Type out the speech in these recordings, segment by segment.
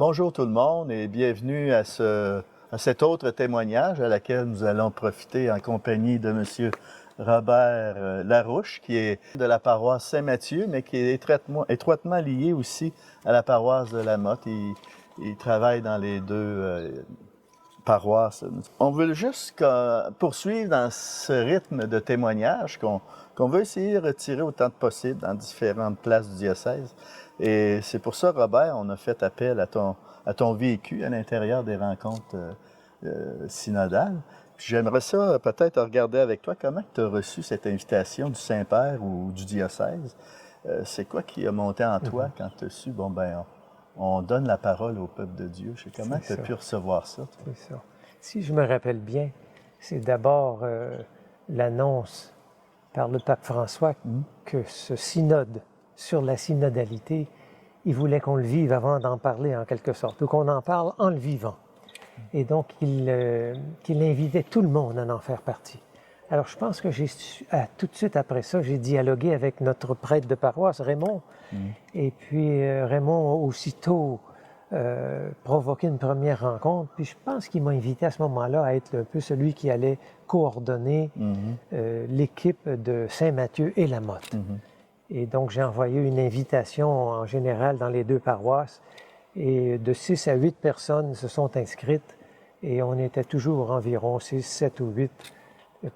Bonjour tout le monde et bienvenue à cet autre témoignage à laquelle nous allons profiter en compagnie de M. Robert Larouche, qui est de la paroisse Saint-Mathieu, mais qui est étroitement lié aussi à la paroisse de La Motte. Il travaille dans les deux paroisses. On veut juste poursuivre dans ce rythme de témoignage qu'on veut essayer de retirer autant que possible dans différentes places du diocèse. Et c'est pour ça, Robert, on a fait appel à ton vécu à l'intérieur des rencontres synodales. J'aimerais ça peut-être regarder avec toi comment tu as reçu cette invitation du Saint-Père ou du diocèse. C'est quoi qui a monté en toi quand tu as su, on donne la parole au peuple de Dieu? Je sais comment tu as pu recevoir ça. Toi? C'est ça. Si je me rappelle bien, c'est d'abord l'annonce par le pape François que ce synode sur la synodalité, il voulait qu'on le vive avant d'en parler en quelque sorte, ou qu'on en parle en le vivant. Et donc, qu'il invitait tout le monde à en faire partie. Alors, je pense que tout de suite après ça, j'ai dialogué avec notre prêtre de paroisse, Raymond. Et puis, Raymond, aussitôt, provoqué une première rencontre. Puis, je pense qu'il m'a invité à ce moment-là à être un peu celui qui allait coordonner l'équipe de Saint-Mathieu et La Motte. Et donc, j'ai envoyé une invitation en général dans les deux paroisses. Et de 6 à 8 personnes se sont inscrites. Et on était toujours environ 6, 7 ou 8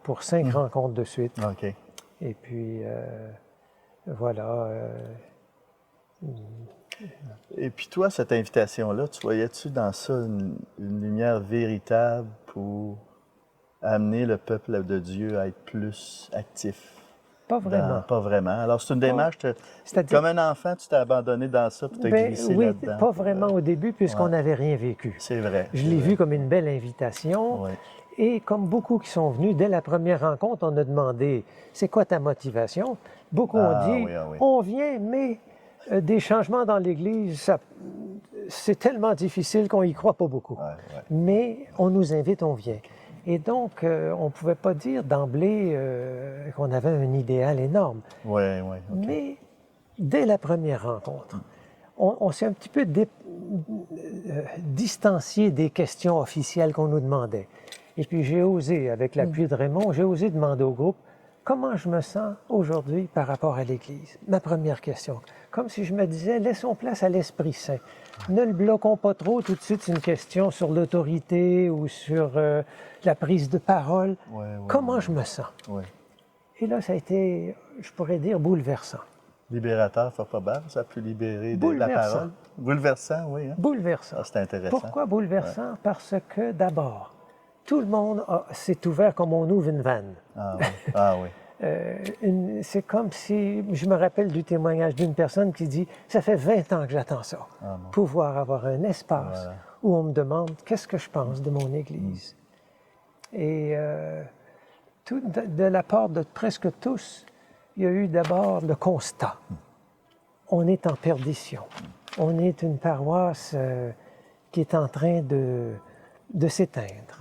pour 5 rencontres de suite. OK. Et puis, voilà. Et puis toi, cette invitation-là, tu voyais-tu dans ça une lumière véritable pour amener le peuple de Dieu à être plus actif? Pas vraiment. Pas vraiment. Alors, c'est une démarche, comme un enfant, tu t'es abandonné dans ça pour te glisser oui, là-dedans. pas vraiment au début, puisqu'on n'avait rien vécu. C'est vrai. Je l'ai vu comme une belle invitation. Oui. Et comme beaucoup qui sont venus, dès la première rencontre, on a demandé « C'est quoi ta motivation? » Beaucoup ont dit « On vient, mais des changements dans l'Église, c'est tellement difficile qu'on y croit pas beaucoup. Mais on nous invite, on vient. » Et donc, on ne pouvait pas dire d'emblée qu'on avait un idéal énorme. Mais dès la première rencontre, on s'est un petit peu distancié des questions officielles qu'on nous demandait. Et puis j'ai osé, avec l'appui de Raymond, j'ai osé demander au groupe comment je me sens aujourd'hui par rapport à l'Église. Ma première question. Comme si je me disais, laissons place à l'Esprit Saint. Ne le bloquons pas trop. Tout de suite, c'est une question sur l'autorité ou sur la prise de parole. Comment je me sens? Et là, ça a été, je pourrais dire, bouleversant. Libérateur, fort probable, ça a pu libérer de la parole. Bouleversant, oui. Hein? Bouleversant. Ah, c'est intéressant. Pourquoi bouleversant? Parce que, d'abord, tout le monde s'est ouvert comme on ouvre une vanne. Ah oui. C'est comme si, je me rappelle du témoignage d'une personne qui dit « Ça fait 20 ans que j'attends ça, pouvoir avoir un espace où on me demande qu'est-ce que je pense de mon Église. » Et tout, de la part de presque tous, il y a eu d'abord le constat. On est en perdition. On est une paroisse qui est en train de s'éteindre.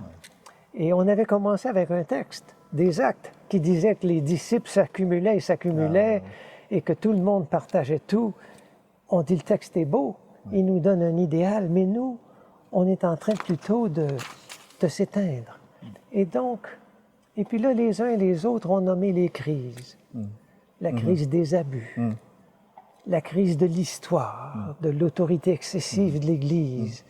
Et on avait commencé avec un texte, des actes, qui disaient que les disciples s'accumulaient et s'accumulaient et que tout le monde partageait tout. On dit le texte est beau, il nous donne un idéal, mais nous, on est en train plutôt de s'éteindre. Et donc, et puis là, les uns et les autres ont nommé les crises. La crise des abus, la crise de l'histoire, de l'autorité excessive de l'Église,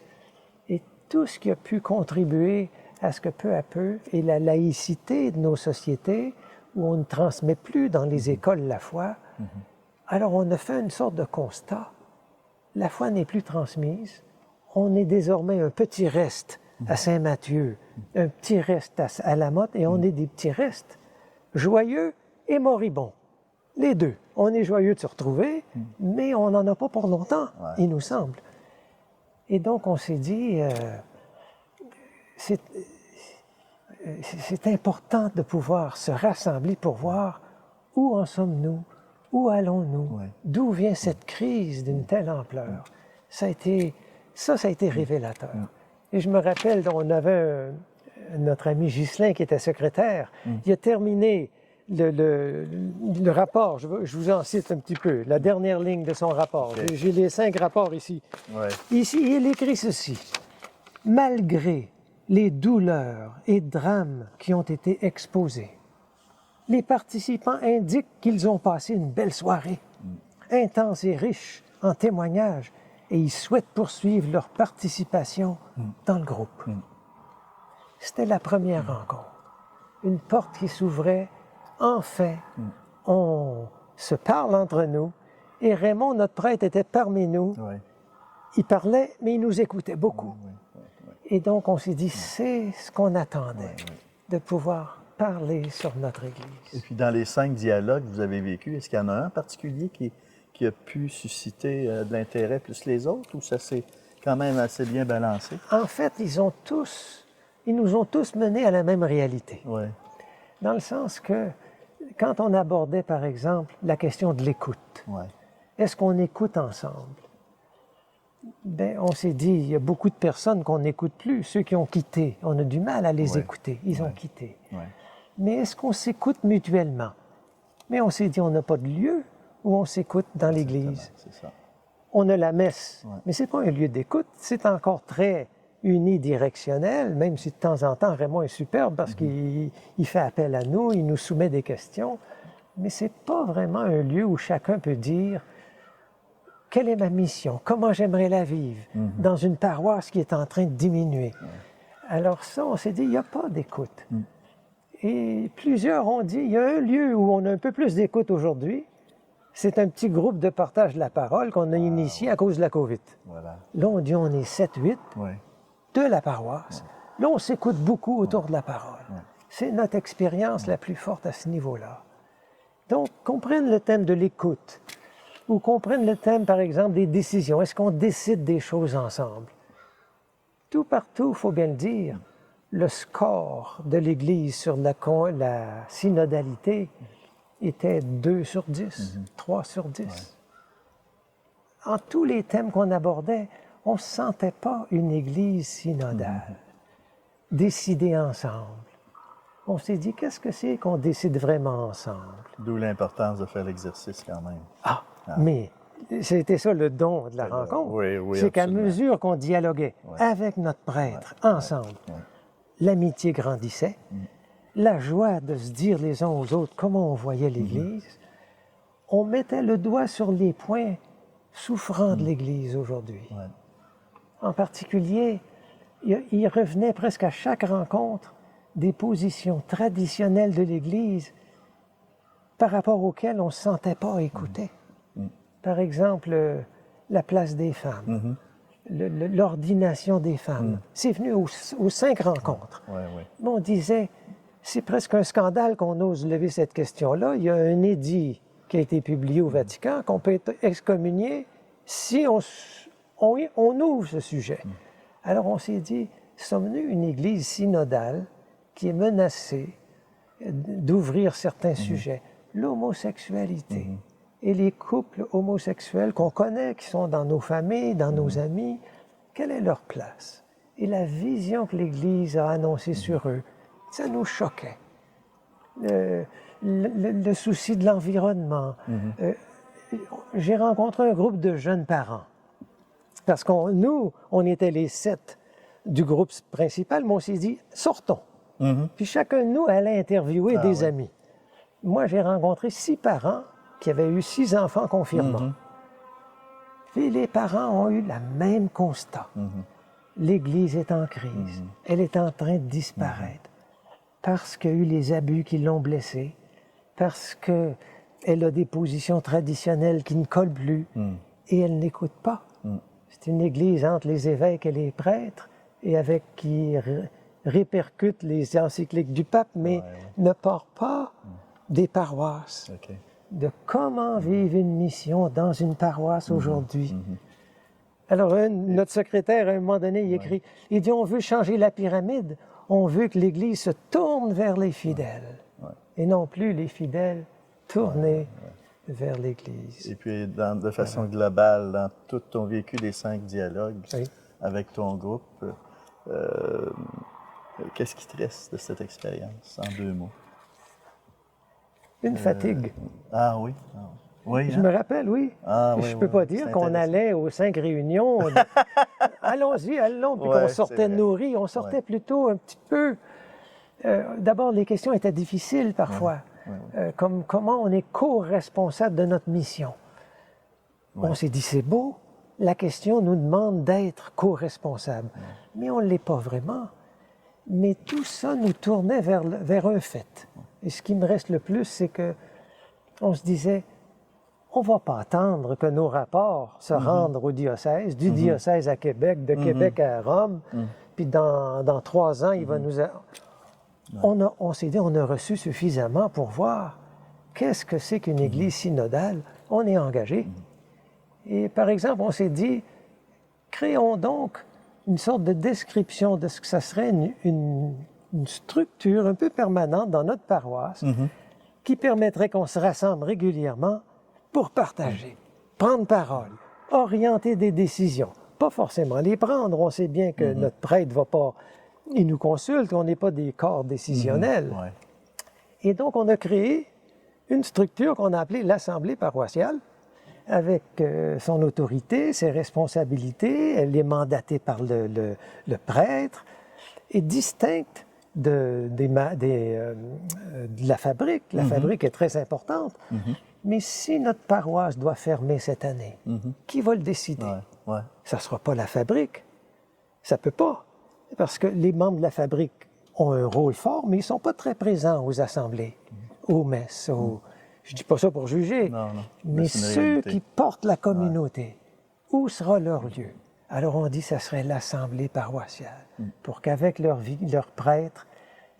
et tout ce qui a pu contribuer à ce que peu à peu, et la laïcité de nos sociétés, où on ne transmet plus dans les écoles la foi, alors on a fait une sorte de constat. La foi n'est plus transmise, on est désormais un petit reste à Saint-Mathieu, un petit reste à La Motte, et on est des petits restes joyeux et moribonds. Les deux. On est joyeux de se retrouver, mais on n'en a pas pour longtemps, il nous semble. Et donc on s'est dit... c'est important de pouvoir se rassembler pour voir où en sommes-nous, où allons-nous, d'où vient cette crise d'une telle ampleur. Ça a été révélateur. Et je me rappelle, on avait notre ami Ghislain qui était secrétaire, il a terminé le rapport, je vous en cite un petit peu, la dernière ligne de son rapport. Okay. J'ai les 5 rapports ici. Ouais. Ici, il écrit ceci. Malgré les douleurs et drames qui ont été exposés, les participants indiquent qu'ils ont passé une belle soirée, intense et riche en témoignages, et ils souhaitent poursuivre leur participation dans le groupe. C'était la première rencontre. Une porte qui s'ouvrait. Enfin, on se parle entre nous. Et Raymond, notre prêtre, était parmi nous. Oui. Il parlait, mais il nous écoutait beaucoup. Oui. Et donc, on s'est dit, c'est ce qu'on attendait, de pouvoir parler sur notre Église. Et puis, dans les 5 dialogues que vous avez vécus, est-ce qu'il y en a un en particulier qui a pu susciter de l'intérêt plus les autres, ou ça s'est quand même assez bien balancé? En fait, ils nous ont tous menés à la même réalité. Oui. Dans le sens que, quand on abordait, par exemple, la question de l'écoute, est-ce qu'on écoute ensemble? Bien, on s'est dit, il y a beaucoup de personnes qu'on n'écoute plus. Ceux qui ont quitté, on a du mal à les écouter. Ils ont quitté. Mais est-ce qu'on s'écoute mutuellement? Mais on s'est dit, on n'a pas de lieu où on s'écoute dans l'Église. C'est ça. On a la messe, mais ce n'est pas un lieu d'écoute. C'est encore très unidirectionnel, même si de temps en temps, Raymond est superbe parce qu'il fait appel à nous, il nous soumet des questions. Mais ce n'est pas vraiment un lieu où chacun peut dire « Quelle est ma mission? Comment j'aimerais la vivre dans une paroisse qui est en train de diminuer? » Alors ça, on s'est dit, il n'y a pas d'écoute. Et plusieurs ont dit, il y a un lieu où on a un peu plus d'écoute aujourd'hui. C'est un petit groupe de partage de la parole qu'on a initié à cause de la COVID. Voilà. Là, on dit, on est 7-8 de la paroisse. Là, on s'écoute beaucoup autour de la parole. C'est notre expérience la plus forte à ce niveau-là. Donc, qu'on prenne le thème de l'écoute, ou qu'on prenne le thème, par exemple, des décisions. Est-ce qu'on décide des choses ensemble? Tout partout, il faut bien le dire, le score de l'Église sur la synodalité était 2 sur 10, 3 sur 10. En tous les thèmes qu'on abordait, on ne sentait pas une Église synodale, décider ensemble. On s'est dit, qu'est-ce que c'est qu'on décide vraiment ensemble? D'où l'importance de faire l'exercice quand même. Mais c'était ça le don de la rencontre. Oui, c'est qu'à mesure qu'on dialoguait avec notre prêtre, ensemble, l'amitié grandissait, la joie de se dire les uns aux autres comment on voyait l'Église, on mettait le doigt sur les points souffrants de l'Église aujourd'hui. En particulier, il revenait presque à chaque rencontre des positions traditionnelles de l'Église par rapport auxquelles on ne se sentait pas écouté. Par exemple, la place des femmes, l'ordination des femmes. C'est venu aux 5 rencontres. Mais on disait, c'est presque un scandale qu'on ose lever cette question-là. Il y a un édit qui a été publié au Vatican qu'on peut être excommunié si on ouvre ce sujet. Alors on s'est dit, sommes-nous une Église synodale qui est menacée d'ouvrir certains sujets? L'homosexualité et les couples homosexuels qu'on connaît, qui sont dans nos familles, dans nos amis, quelle est leur place? Et la vision que l'Église a annoncée sur eux, ça nous choquait. Le souci de l'environnement. J'ai rencontré un groupe de jeunes parents. Parce que nous, on était les 7 du groupe principal, mais on s'est dit, sortons. Puis chacun de nous allait interviewer des amis. Moi, j'ai rencontré 6 parents qui avaient eu 6 enfants confirmants. Puis les parents ont eu le même constat. L'Église est en crise. Elle est en train de disparaître. Parce qu'il y a eu les abus qui l'ont blessée, parce qu'elle a des positions traditionnelles qui ne collent plus, et elle n'écoute pas. C'est une Église entre les évêques et les prêtres, et qui répercute les encycliques du pape, mais ne part pas des paroisses. De comment vivre une mission dans une paroisse aujourd'hui. Alors, notre secrétaire, à un moment donné, il écrit, il dit, on veut changer la pyramide, on veut que l'Église se tourne vers les fidèles, et non plus les fidèles tournés vers l'Église. Et puis, de façon globale, dans tout ton vécu des 5 dialogues avec ton groupe, qu'est-ce qui te reste de cette expérience, en 2 mots? une fatigue. Ah oui. Ah, oui, Je me rappelle, oui. Ah, oui, je ne peux pas dire qu'on allait aux 5 réunions. Allons-y, allons, puis qu'on sortait nourris. On sortait plutôt un petit peu. D'abord, les questions étaient difficiles parfois. Comme comment on est co-responsable de notre mission. On s'est dit, c'est beau. La question nous demande d'être co-responsable. Mais on ne l'est pas vraiment. Mais tout ça nous tournait vers un fait. Et ce qui me reste le plus, c'est que on se disait, on ne va pas attendre que nos rapports se rendent au diocèse, du diocèse à Québec, de Québec à Rome, puis dans 3 ans, il va nous... On s'est dit, on a reçu suffisamment pour voir qu'est-ce que c'est qu'une Église synodale. On est engagé. Et par exemple, on s'est dit, créons donc une sorte de description de ce que ça serait une structure un peu permanente dans notre paroisse qui permettrait qu'on se rassemble régulièrement pour partager, prendre parole, orienter des décisions. Pas forcément les prendre. On sait bien que notre prêtre ne va pas... Il nous consulte, on n'est pas des corps décisionnels. Et donc, on a créé une structure qu'on a appelée l'Assemblée paroissiale, avec son autorité, ses responsabilités. Elle est mandatée par le prêtre et distincte de la fabrique. La fabrique est très importante. Mais si notre paroisse doit fermer cette année, qui va le décider? Ça ne sera pas la fabrique. Ça ne peut pas. Parce que les membres de la fabrique ont un rôle fort, mais ils ne sont pas très présents aux assemblées, aux messes. Je ne dis pas ça pour juger, mais ceux qui portent la communauté, où sera leur lieu? Alors on dit que ça serait l'assemblée paroissiale, pour qu'avec leur prêtre,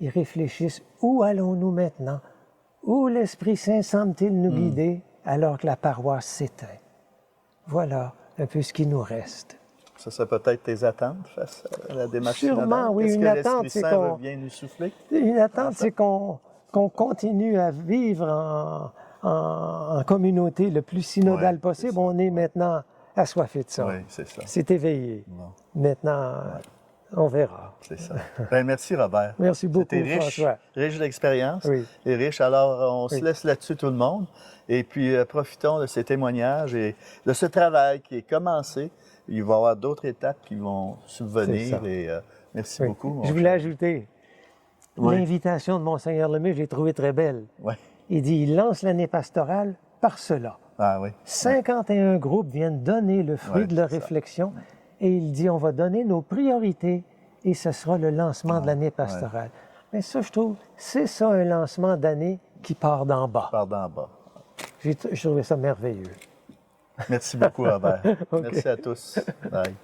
ils réfléchissent, où allons-nous maintenant? Où l'Esprit Saint semble-t-il nous guider alors que la paroisse s'éteint? Voilà un peu ce qui nous reste. Ça serait peut-être tes attentes face à la démarche synodale? Sûrement, oui. Une attente, c'est qu'on... vient nous souffler? Une attente, c'est qu'on continue à vivre en communauté le plus synodal possible. On est maintenant assoiffé de ça. Oui, c'est ça. C'est éveillé. Maintenant, on verra. C'est ça. Bien, merci, Robert. Merci beaucoup, C'était François. Riche d'expérience et riche. Alors, on se laisse là-dessus, tout le monde. Et puis, profitons de ces témoignages et de ce travail qui est commencé. Il va y avoir d'autres étapes qui vont subvenir. Et merci beaucoup. Je voulais ajouter l'invitation de Monseigneur Lemay, je l'ai trouvée très belle. Il dit, il lance l'année pastorale par cela. 51 groupes viennent donner le fruit de leur réflexion et il dit, on va donner nos priorités et ce sera le lancement de l'année pastorale. Mais ça, je trouve, c'est ça un lancement d'année qui part d'en bas. J'ai trouvé ça merveilleux. Merci beaucoup, Robert. Merci à tous. Bye.